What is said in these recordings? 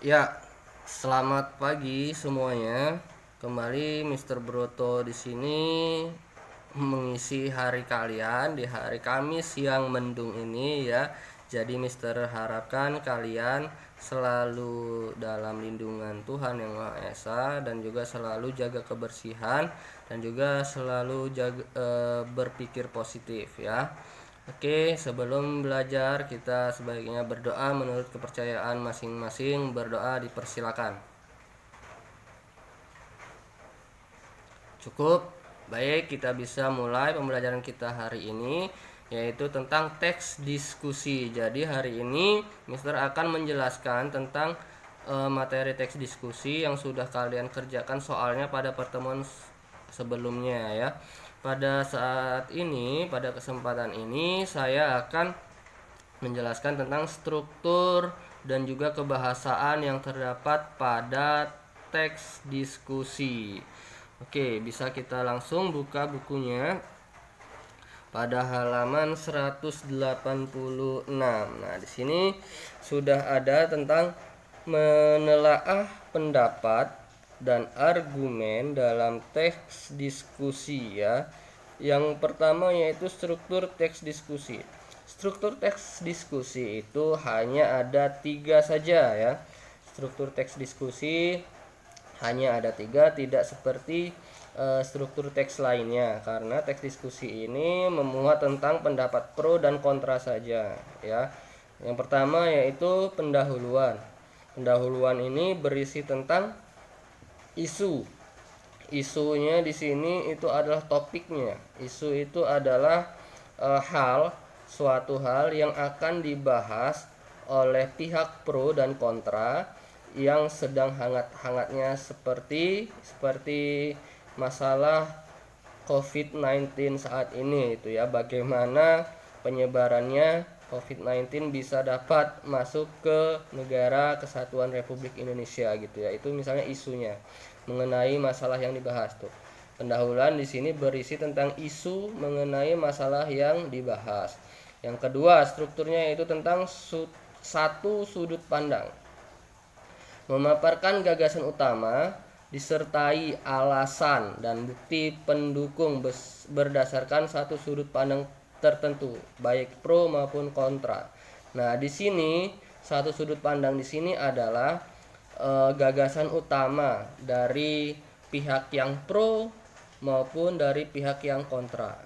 Ya, selamat pagi semuanya. Kembali Mr. Broto di sini mengisi hari kalian di hari Kamis yang mendung ini ya. Jadi Mister harapkan kalian selalu dalam lindungan Tuhan Yang Maha Esa dan juga selalu jaga kebersihan dan juga selalu berpikir positif ya. Oke, sebelum belajar kita sebaiknya berdoa menurut kepercayaan masing-masing. Berdoa dipersilakan. Cukup. Baik, kita bisa mulai pembelajaran kita hari ini yaitu tentang teks diskusi. Jadi hari ini Mister akan menjelaskan tentang materi teks diskusi yang sudah kalian kerjakan soalnya pada pertemuan sebelumnya ya. Pada kesempatan ini saya akan menjelaskan tentang struktur dan juga kebahasaan yang terdapat pada teks diskusi. Oke, bisa kita langsung buka bukunya pada halaman 186. Nah, di sini sudah ada tentang menelaah pendapat dan argumen dalam teks diskusi ya. Yang pertama yaitu struktur teks diskusi. Struktur teks diskusi itu hanya ada 3 saja ya. Struktur teks diskusi hanya ada 3, tidak seperti struktur teks lainnya, karena teks diskusi ini memuat tentang pendapat pro dan kontra saja ya. Yang pertama yaitu pendahuluan. Pendahuluan ini berisi tentang isu. Isunya di sini itu adalah topiknya. Isu itu adalah suatu hal yang akan dibahas oleh pihak pro dan kontra yang sedang hangat-hangatnya seperti masalah COVID-19 saat ini itu ya, bagaimana penyebarannya COVID-19 bisa dapat masuk ke negara Kesatuan Republik Indonesia gitu ya. Itu misalnya isunya mengenai masalah yang dibahas tuh. Pendahuluan di sini berisi tentang isu mengenai masalah yang dibahas. Yang kedua, strukturnya yaitu tentang satu sudut pandang. Memaparkan gagasan utama disertai alasan dan bukti pendukung berdasarkan satu sudut pandang tertentu, baik pro maupun kontra. Nah, di sini satu sudut pandang di sini adalah gagasan utama dari pihak yang pro maupun dari pihak yang kontra.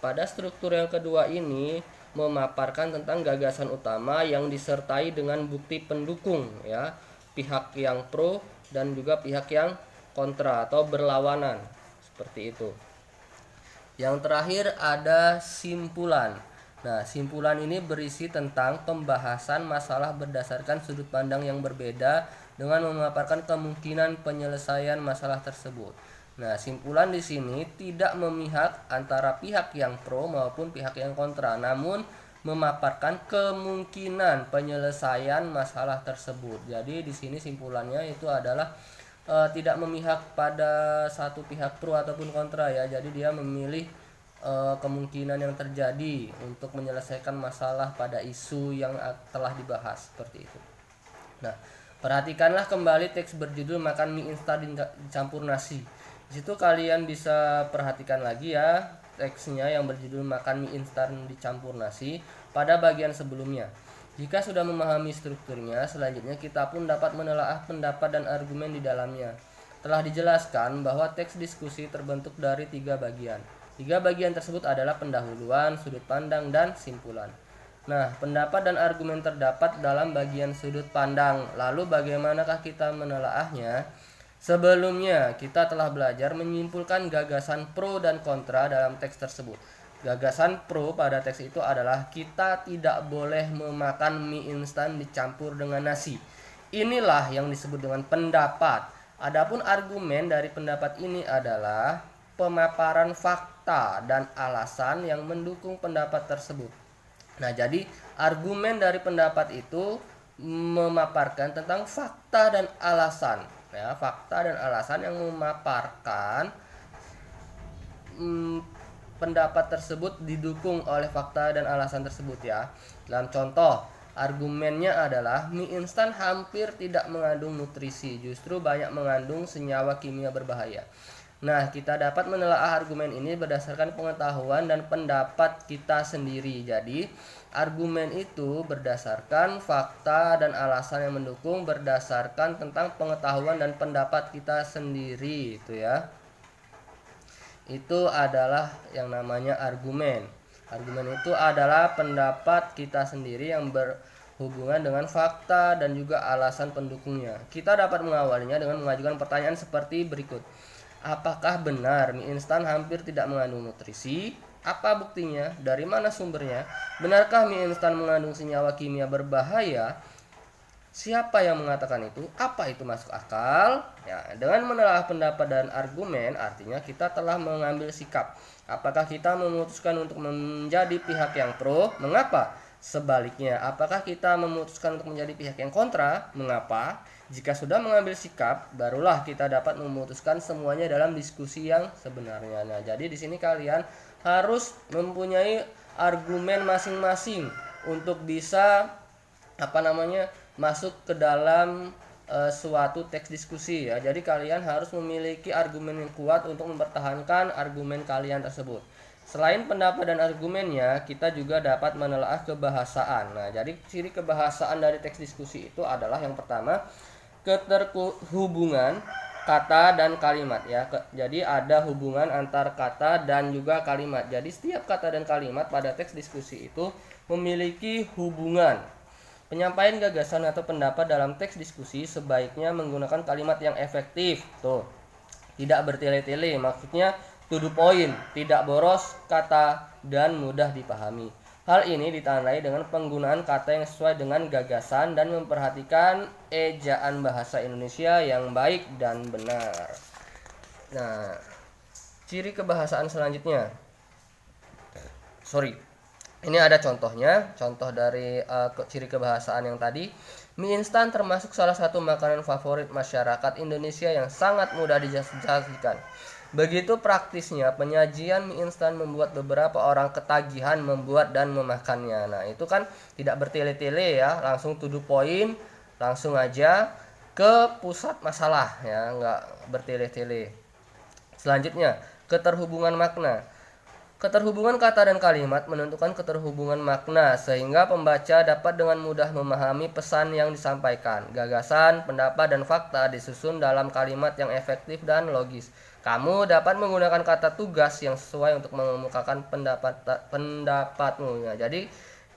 Pada struktur yang kedua ini memaparkan tentang gagasan utama yang disertai dengan bukti pendukung ya, pihak yang pro dan juga pihak yang kontra atau berlawanan, seperti itu. Yang terakhir ada simpulan. Nah, simpulan ini berisi tentang pembahasan masalah berdasarkan sudut pandang yang berbeda dengan memaparkan kemungkinan penyelesaian masalah tersebut. Nah, simpulan di sini tidak memihak antara pihak yang pro maupun pihak yang kontra, namun memaparkan kemungkinan penyelesaian masalah tersebut. Jadi di sini simpulannya itu adalah tidak memihak pada satu pihak pro ataupun kontra ya. Jadi dia memilih kemungkinan yang terjadi untuk menyelesaikan masalah pada isu yang telah dibahas, seperti itu. Nah, perhatikanlah kembali teks berjudul makan mie instan dicampur nasi. Di situ kalian bisa perhatikan lagi ya teksnya yang berjudul makan mie instan dicampur nasi pada bagian sebelumnya. Jika sudah memahami strukturnya, selanjutnya kita pun dapat menelaah pendapat dan argumen di dalamnya. Telah dijelaskan bahwa teks diskusi terbentuk dari 3 bagian. 3 bagian tersebut adalah pendahuluan, sudut pandang, dan simpulan. Nah, pendapat dan argumen terdapat dalam bagian sudut pandang. Lalu bagaimanakah kita menelaahnya? Sebelumnya, kita telah belajar menyimpulkan gagasan pro dan kontra dalam teks tersebut. Gagasan pro pada teks itu adalah kita tidak boleh memakan mie instan dicampur dengan nasi. Inilah yang disebut dengan pendapat. Adapun argumen dari pendapat ini adalah pemaparan fakta dan alasan yang mendukung pendapat tersebut. Nah, jadi argumen dari pendapat itu memaparkan tentang fakta dan alasan ya, fakta dan alasan yang memaparkan pendapat tersebut didukung oleh fakta dan alasan tersebut ya. Dalam contoh, Argumennya adalah mie instan hampir tidak mengandung nutrisi, justru banyak mengandung senyawa kimia berbahaya. Nah, kita dapat menelaah argumen ini berdasarkan pengetahuan dan pendapat kita sendiri. Jadi, argumen itu berdasarkan fakta dan alasan yang mendukung berdasarkan tentang pengetahuan dan pendapat kita sendiri, itu ya. Itu adalah yang namanya argumen. Argumen itu adalah pendapat kita sendiri yang berhubungan dengan fakta dan juga alasan pendukungnya. Kita dapat mengawalinya dengan mengajukan pertanyaan seperti berikut. Apakah benar mie instan hampir tidak mengandung nutrisi? Apa buktinya? Dari mana sumbernya? Benarkah mie instan mengandung senyawa kimia berbahaya? Siapa yang mengatakan itu? Apa itu masuk akal? Ya, dengan menelaah pendapat dan argumen, artinya kita telah mengambil sikap. Apakah kita memutuskan untuk menjadi pihak yang pro? Mengapa? Sebaliknya, apakah kita memutuskan untuk menjadi pihak yang kontra? Mengapa? Jika sudah mengambil sikap, barulah kita dapat memutuskan semuanya dalam diskusi yang sebenarnya. Nah, jadi di sini kalian harus mempunyai argumen masing-masing untuk bisa masuk ke dalam suatu teks diskusi ya. Jadi kalian harus memiliki argumen yang kuat untuk mempertahankan argumen kalian tersebut. Selain pendapat dan argumennya, kita juga dapat menelaah kebahasaan. Nah, jadi ciri kebahasaan dari teks diskusi itu adalah yang pertama, keterhubungan kata dan kalimat ya. Jadi ada hubungan antar kata dan juga kalimat. Jadi setiap kata dan kalimat pada teks diskusi itu memiliki hubungan. Penyampaian gagasan atau pendapat dalam teks diskusi sebaiknya menggunakan kalimat yang efektif. Tuh. Tidak bertele-tele, maksudnya to the point, tidak boros kata dan mudah dipahami. Hal ini ditandai dengan penggunaan kata yang sesuai dengan gagasan dan memperhatikan ejaan bahasa Indonesia yang baik dan benar. Nah, ciri kebahasaan selanjutnya. Ini ada contohnya, contoh dari ciri kebahasaan yang tadi. Mie instan termasuk salah satu makanan favorit masyarakat Indonesia yang sangat mudah disajikan. Begitu praktisnya penyajian mie instan membuat beberapa orang ketagihan membuat dan memakannya. Nah, itu kan tidak bertele-tele ya, langsung to the point, langsung aja ke pusat masalah ya, nggak bertele-tele. Selanjutnya, keterhubungan makna. Keterhubungan kata dan kalimat menentukan keterhubungan makna sehingga pembaca dapat dengan mudah memahami pesan yang disampaikan. Gagasan, pendapat, dan fakta disusun dalam kalimat yang efektif dan logis. Kamu dapat menggunakan kata tugas yang sesuai untuk mengemukakan pendapatmu. Ya, jadi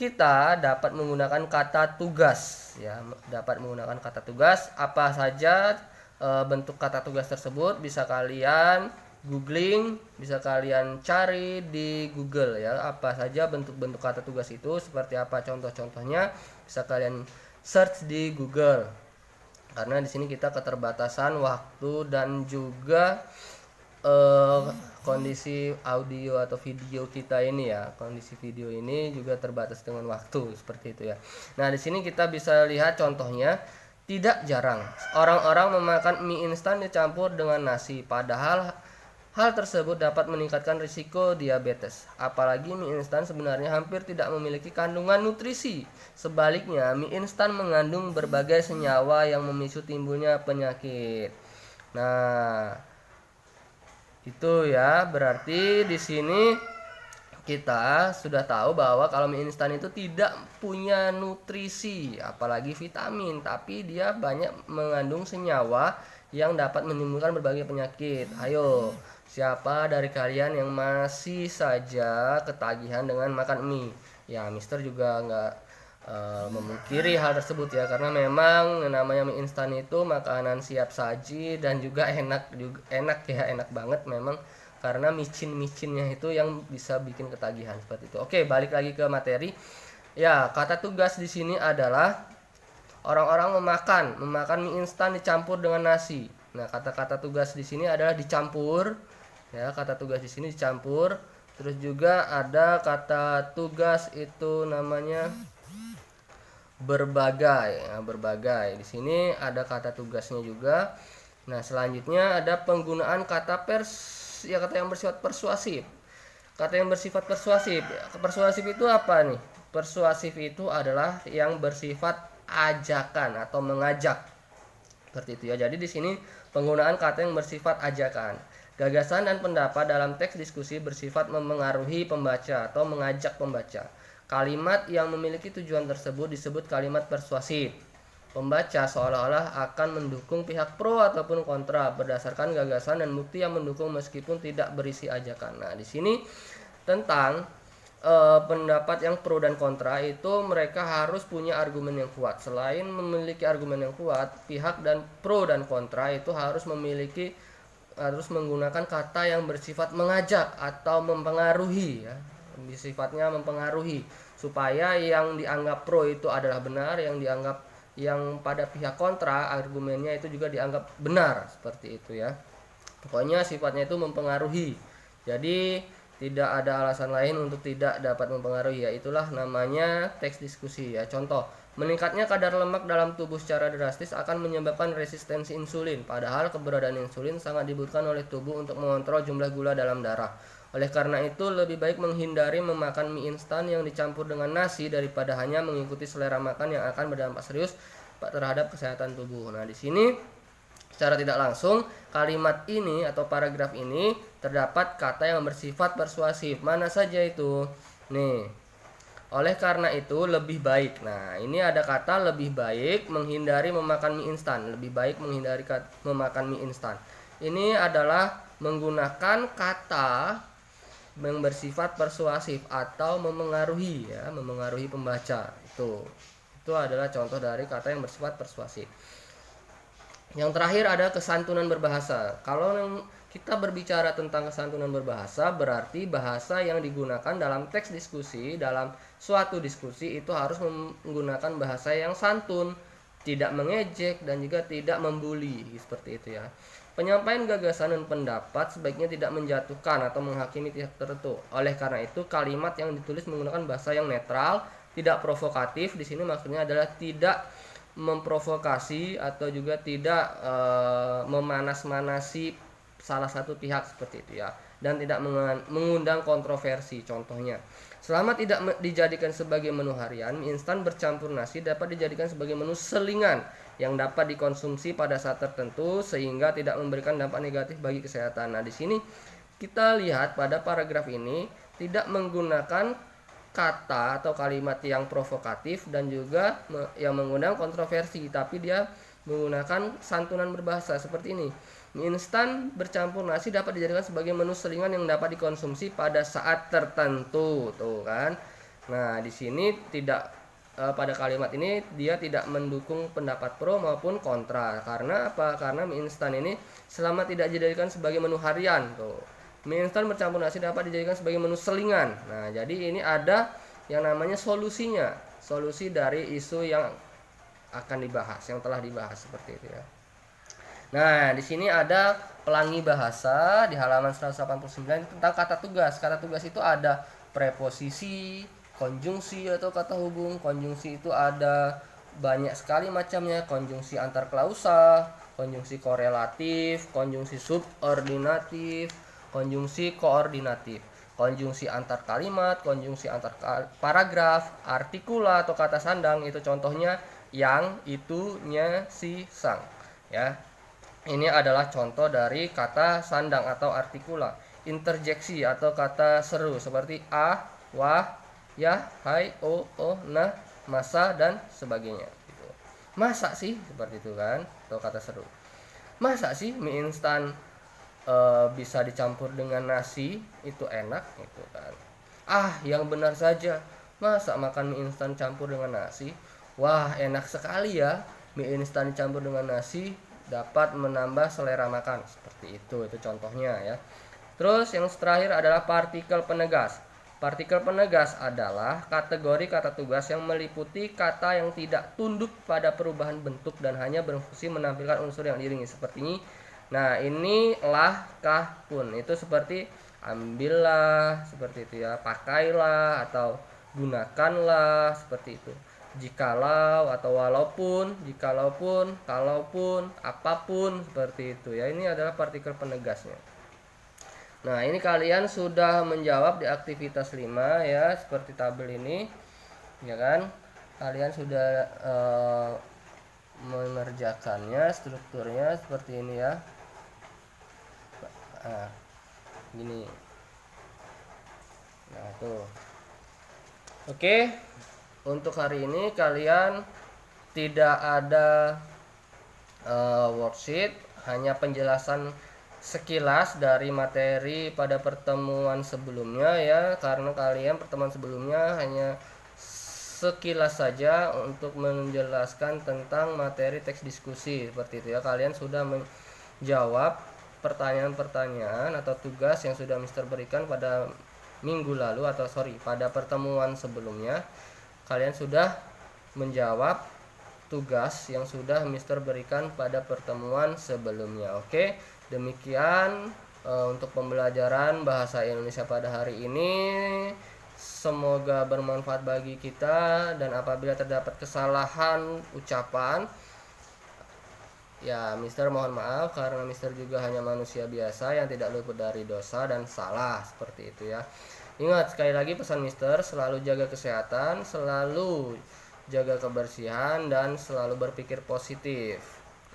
kita dapat menggunakan kata tugas ya, dapat menggunakan kata tugas. Apa saja bentuk kata tugas tersebut bisa kalian googling, bisa kalian cari di Google ya, apa saja bentuk-bentuk kata tugas itu, seperti apa contoh-contohnya bisa kalian search di Google. Karena di sini kita keterbatasan waktu dan juga kondisi audio atau video kita ini ya, kondisi video ini juga terbatas dengan waktu seperti itu ya. Nah, di sini kita bisa lihat contohnya. Tidak jarang orang-orang memakan mie instan dicampur dengan nasi, padahal hal tersebut dapat meningkatkan risiko diabetes. Apalagi mie instan sebenarnya hampir tidak memiliki kandungan nutrisi. Sebaliknya, mie instan mengandung berbagai senyawa yang memicu timbulnya penyakit. Nah, itu ya, berarti di sini kita sudah tahu bahwa kalau mie instan itu tidak punya nutrisi, apalagi vitamin, tapi dia banyak mengandung senyawa yang dapat menimbulkan berbagai penyakit. Ayo, siapa dari kalian yang masih saja ketagihan dengan makan mie? Ya, Mister juga nggak memungkiri hal tersebut ya, karena memang namanya mie instan itu makanan siap saji dan juga enak banget memang, karena micin-micinnya itu yang bisa bikin ketagihan seperti itu. Oke, balik lagi ke materi. Ya, kata tugas di sini adalah orang-orang memakan mie instan dicampur dengan nasi. Nah, kata-kata tugas di sini adalah dicampur. Ya, kata tugas di sini dicampur. Terus juga ada kata tugas itu namanya berbagai. Nah, berbagai. Di sini ada kata tugasnya juga. Nah, selanjutnya ada penggunaan kata kata yang bersifat persuasif. Kata yang bersifat persuasif. Persuasif itu apa nih? Persuasif itu adalah yang bersifat ajakan atau mengajak. Seperti itu ya. Jadi di sini penggunaan kata yang bersifat ajakan. Gagasan dan pendapat dalam teks diskusi bersifat memengaruhi pembaca atau mengajak pembaca. Kalimat yang memiliki tujuan tersebut disebut kalimat persuasif. Pembaca seolah-olah akan mendukung pihak pro ataupun kontra berdasarkan gagasan dan bukti yang mendukung meskipun tidak berisi ajakan. Nah, di sini tentang pendapat yang pro dan kontra itu mereka harus punya argumen yang kuat. Selain memiliki argumen yang kuat, pihak dan pro dan kontra itu harus menggunakan kata yang bersifat mengajak atau mempengaruhi ya. Sifatnya mempengaruhi supaya yang dianggap pro itu adalah benar, yang pada pihak kontra argumennya itu juga dianggap benar, seperti itu ya. Pokoknya sifatnya itu mempengaruhi. Jadi tidak ada alasan lain untuk tidak dapat mempengaruhi, ya itulah namanya teks diskusi ya. Contoh, meningkatnya kadar lemak dalam tubuh secara drastis akan menyebabkan resistensi insulin, padahal keberadaan insulin sangat dibutuhkan oleh tubuh untuk mengontrol jumlah gula dalam darah. Oleh karena itu, lebih baik menghindari memakan mie instan yang dicampur dengan nasi daripada hanya mengikuti selera makan yang akan berdampak serius terhadap kesehatan tubuh. Nah, di sini secara tidak langsung kalimat ini atau paragraf ini terdapat kata yang bersifat persuasif. Mana saja itu? Nih. Oleh karena itu lebih baik. Nah, ini ada kata lebih baik menghindari memakan mie instan. Lebih baik menghindari memakan mie instan. Ini adalah menggunakan kata yang bersifat persuasif atau memengaruhi ya, memengaruhi pembaca. Itu adalah contoh dari kata yang bersifat persuasif. Yang terakhir ada kesantunan berbahasa. Kalau kita berbicara tentang kesantunan berbahasa, berarti bahasa yang digunakan dalam teks diskusi, dalam suatu diskusi itu harus menggunakan bahasa yang santun, tidak mengejek dan juga tidak membuli, seperti itu ya. Penyampaian gagasan dan pendapat sebaiknya tidak menjatuhkan atau menghakimi pihak tertentu. Oleh karena itu, kalimat yang ditulis menggunakan bahasa yang netral, tidak provokatif. Di sini maksudnya adalah tidak memprovokasi atau juga tidak memanas-manasi salah satu pihak, seperti itu ya, dan tidak mengundang kontroversi. Contohnya, selama tidak dijadikan sebagai menu harian, mie instan bercampur nasi dapat dijadikan sebagai menu selingan yang dapat dikonsumsi pada saat tertentu sehingga tidak memberikan dampak negatif bagi kesehatan. Nah, di sini kita lihat pada paragraf ini tidak menggunakan kata atau kalimat yang provokatif dan juga yang mengundang kontroversi, tapi dia menggunakan santunan berbahasa seperti ini. Mie instan bercampur nasi dapat dijadikan sebagai menu selingan yang dapat dikonsumsi pada saat tertentu, tuh kan. Nah, di sini tidak pada kalimat ini dia tidak mendukung pendapat pro maupun kontra. Karena apa? Karena mie instan ini selama tidak dijadikan sebagai menu harian, tuh. Mie instan bercampur nasi dapat dijadikan sebagai menu selingan. Nah, jadi ini ada yang namanya solusinya. Solusi dari isu yang akan dibahas, yang telah dibahas, seperti itu ya. Nah, di sini ada pelangi bahasa di halaman 189 tentang kata tugas. Kata tugas itu ada preposisi, konjungsi atau kata hubung. Konjungsi itu ada banyak sekali macamnya. Konjungsi antar klausa, konjungsi korelatif, konjungsi subordinatif, konjungsi koordinatif, konjungsi antar kalimat, konjungsi antar paragraf, artikula atau kata sandang. Itu contohnya yang, itunya, si, sang ya. Ini adalah contoh dari kata sandang atau artikula. Interjeksi atau kata seru seperti a, wah, ya, hai, oh, nah, masa dan sebagainya gitu. Masa sih, seperti itu kan, atau kata seru. Masa sih mie instan bisa dicampur dengan nasi itu enak gitu kan. Yang benar saja, masa makan mie instan campur dengan nasi? Wah, enak sekali ya, mie instan dicampur dengan nasi dapat menambah selera makan, seperti itu contohnya ya. Terus yang terakhir adalah partikel penegas. Partikel penegas adalah kategori kata tugas yang meliputi kata yang tidak tunduk pada perubahan bentuk dan hanya berfungsi menampilkan unsur yang diiringi, seperti ini. Nah, ini lah, kah, pun. Itu seperti ambillah, seperti itu ya, pakailah atau gunakanlah, seperti itu. Jikalau atau walaupun, jikalaupun, kalaupun, apapun, seperti itu ya. Ini adalah partikel penegasnya. Nah, ini kalian sudah menjawab di aktivitas 5 ya, seperti tabel ini. ya kan? Kalian sudah mengerjakannya, strukturnya seperti ini ya. Nah, gini. Nah, tuh. Oke, untuk hari ini kalian tidak ada worksheet, hanya penjelasan sekilas dari materi pada pertemuan sebelumnya ya, karena kalian pertemuan sebelumnya hanya sekilas saja untuk menjelaskan tentang materi teks diskusi seperti itu ya. Kalian sudah menjawab pertanyaan-pertanyaan atau tugas yang sudah Mister berikan pada minggu lalu atau pada pertemuan sebelumnya. Kalian sudah menjawab tugas yang sudah Mister berikan pada pertemuan sebelumnya. Oke, demikian untuk pembelajaran bahasa Indonesia pada hari ini. Semoga bermanfaat bagi kita, dan apabila terdapat kesalahan ucapan, ya Mister mohon maaf, karena Mister juga hanya manusia biasa yang tidak luput dari dosa dan salah seperti itu ya. Ingat sekali lagi pesan Mister, selalu jaga kesehatan, selalu jaga kebersihan, dan selalu berpikir positif.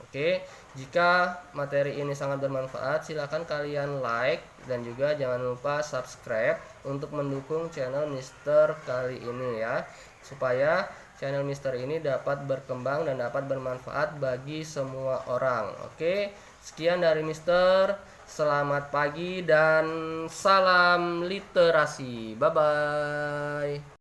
Oke, jika materi ini sangat bermanfaat, silakan kalian like dan juga jangan lupa subscribe untuk mendukung channel Mister kali ini ya, supaya channel Mister ini dapat berkembang dan dapat bermanfaat bagi semua orang. Oke, sekian dari Mister. Selamat pagi dan salam literasi. Bye bye.